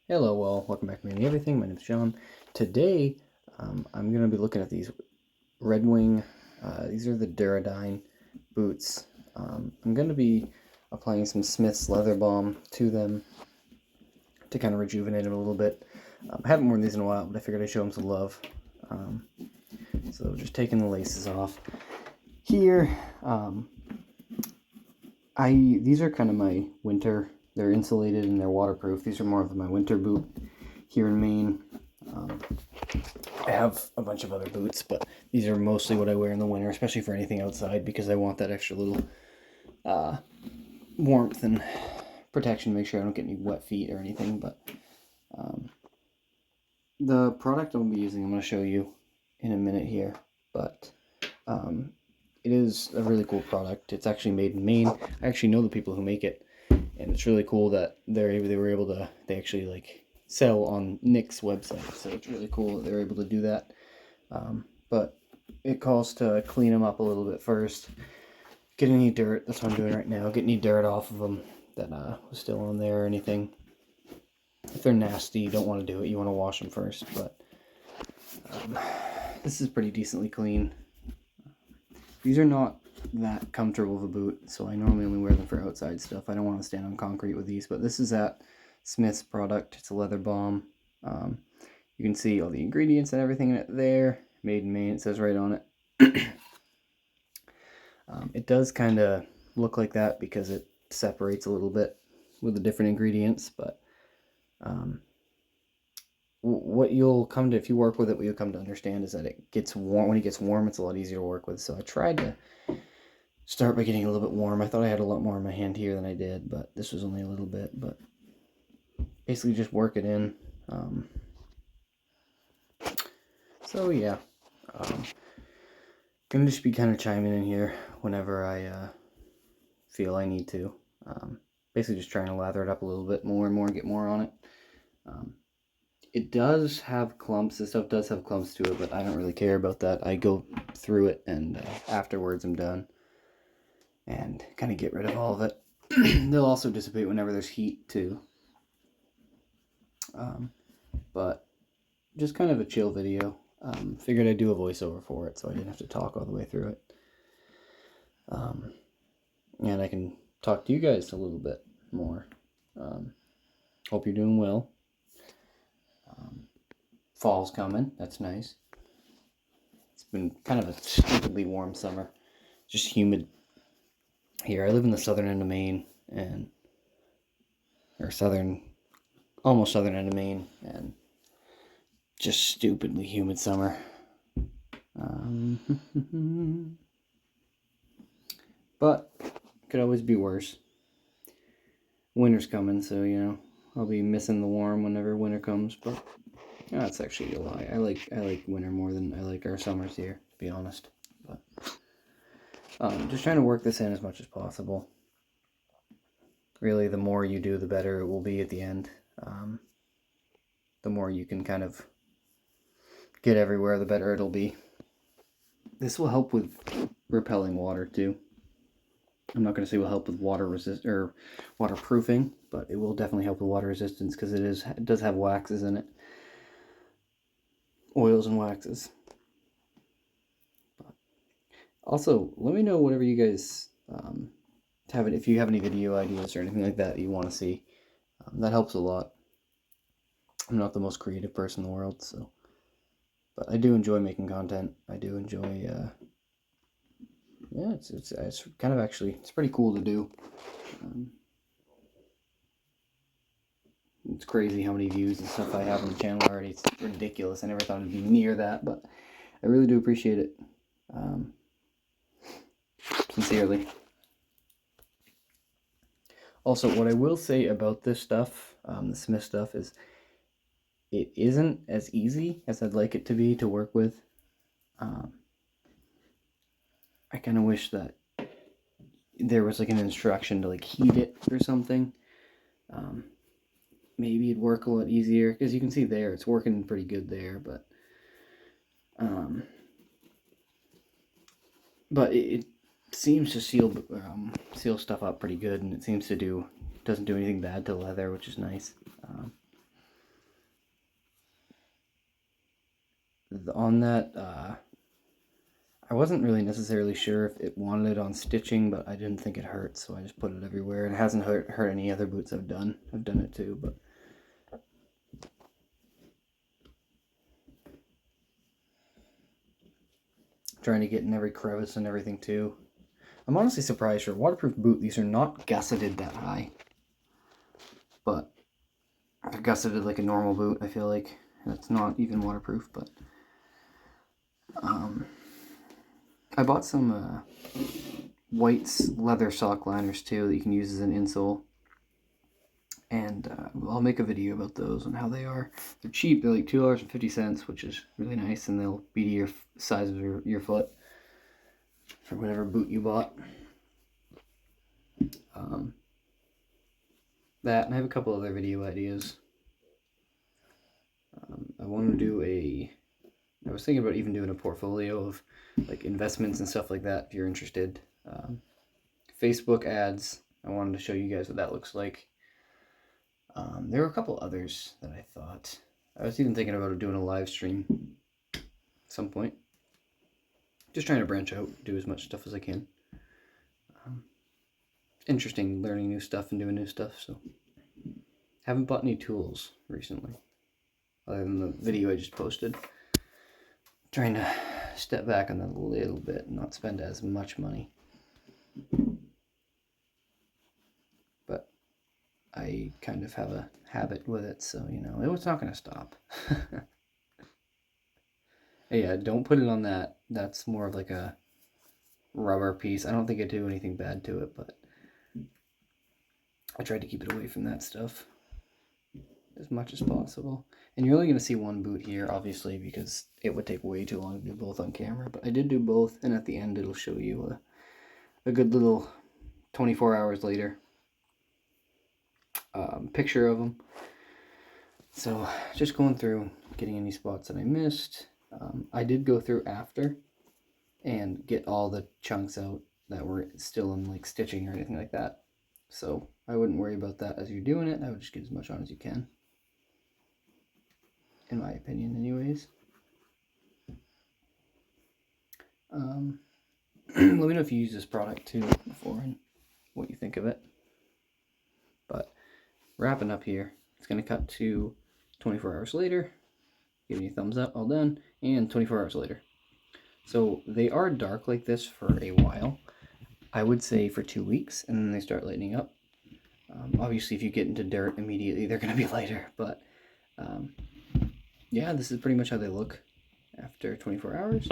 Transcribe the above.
Hello, all. Welcome back to Mainly Everything. My name is John. Today, I'm going to be looking at these Red Wing. These are the Duradyne boots. I'm going to be applying some Smith's Leather Balm to them to kind of rejuvenate them a little bit. I haven't worn these in a while, but I figured I'd show them some love. So just taking the laces off. Here, these are kind of my winter. They're insulated and they're waterproof. These are more of my winter boot here in Maine. I have a bunch of other boots, but these are mostly what I wear in the winter, especially for anything outside, because I want that extra little warmth and protection to make sure I don't get any wet feet or anything. But the product I'll be using, I'm going to show you in a minute here, but it is a really cool product. It's actually made in Maine. I actually know the people who make it, and it's really cool that they actually like sell on Nick's website. So it's really cool that they're able to do that. But it calls to clean them up a little bit first. Get any dirt. That's what I'm doing right now. Get any dirt off of them that was still on there or anything. If they're nasty, you don't want to do it. You want to wash them first. But this is pretty decently clean. These are not that comfortable of a boot, so I normally only wear them for outside stuff. I don't want to stand on concrete with these, but this is that Smith's product. It's a leather balm. You can see all the ingredients and everything in it there. Made in Maine, it says right on it. It does kind of look like that because it separates a little bit with the different ingredients, but what you'll come to, if you work with it, what you'll come to understand is that it gets warm. When it gets warm, it's a lot easier to work with. So I tried to start by getting a little bit warm. I thought I had a lot more in my hand here than I did, but this was only a little bit. But basically just work it in. So yeah, gonna just be kind of chiming in here whenever I feel I need to. Basically just trying to lather it up a little bit more and more, get more on it. It does have clumps. This stuff does have clumps to it, but I don't really care about that. I go through it, and afterwards I'm done. And kind of get rid of all of it. They'll also dissipate whenever there's heat, too. But just kind of a chill video. Figured I'd do a voiceover for it, so I didn't have to talk all the way through it. And I can talk to you guys a little bit more. Hope you're doing well. Fall's coming. That's nice. It's been kind of a stupidly warm summer. Just humid here. I live in the southern end of Maine, almost southern end of Maine, and just stupidly humid summer. But could always be worse. Winter's coming, so I'll be missing the warm whenever winter comes. But that's actually a lie. I like winter more than I like our summers here, to be honest. But just trying to work this in as much as possible. Really, the more you do, the better it will be at the end. The more you can kind of get everywhere, the better it'll be. This will help with repelling water too. I'm not going to say will help with waterproofing, but it will definitely help with water resistance because it does have waxes in it, oils and waxes. But also, let me know whatever you guys have, if you have any video ideas or anything like that you want to see. That helps a lot. I'm not the most creative person in the world, so, but I do enjoy making content. I do enjoy. Yeah, it's kind of actually, it's pretty cool to do. It's crazy how many views and stuff I have on the channel already. It's ridiculous. I never thought it'd be near that, but I really do appreciate it. Sincerely. Also, what I will say about this stuff, the Smith stuff, is it isn't as easy as I'd like it to be to work with. I kind of wish that there was like an instruction to like heat it or something. Maybe it'd work a lot easier, because you can see there it's working pretty good there, but it seems to seal stuff up pretty good, and it seems to doesn't do anything bad to leather, which is nice. on that, I wasn't really necessarily sure if it wanted it on stitching, but I didn't think it hurt, so I just put it everywhere. It hasn't hurt any other boots I've done. I've done it too, but trying to get in every crevice and everything too. I'm honestly surprised for a waterproof boot, these are not gusseted that high. But they're gusseted like a normal boot, I feel like. It's not even waterproof, but I bought some white leather sock liners too that you can use as an insole. And I'll make a video about those and how they are. They're cheap, they're like $2.50, which is really nice, and they'll be to your size of your foot for whatever boot you bought. That, and I have a couple other video ideas. I want to do I was thinking about even doing a portfolio of like investments and stuff like that if you're interested. Facebook ads, I wanted to show you guys what that looks like. There were a couple others that I thought. I was even thinking about doing a live stream at some point. Just trying to branch out, do as much stuff as I can. Interesting learning new stuff and doing new stuff, so. Haven't bought any tools recently, other than the video I just posted. Trying to step back on that a little bit and not spend as much money. But I kind of have a habit with it, so, you know, it's not going to stop. Yeah, don't put it on that. That's more of like a rubber piece. I don't think it'd do anything bad to it, but I tried to keep it away from that stuff as much as possible. And you're only going to see one boot here, obviously, because it would take way too long to do both on camera. But I did do both, and at the end it'll show you a good little 24 hours later picture of them. So just going through, getting any spots that I missed. I did go through after and get all the chunks out that were still in like stitching or anything like that. So I wouldn't worry about that as you're doing it. I would just get as much on as you can. In my opinion, anyways. Let me know if you use this product too before and what you think of it. But wrapping up here, it's going to cut to 24 hours later. Give me a thumbs up, all done, and 24 hours later. So they are dark like this for a while. I would say for 2 weeks, and then they start lightening up. Obviously, if you get into dirt immediately, they're going to be lighter. But yeah, this is pretty much how they look after 24 hours.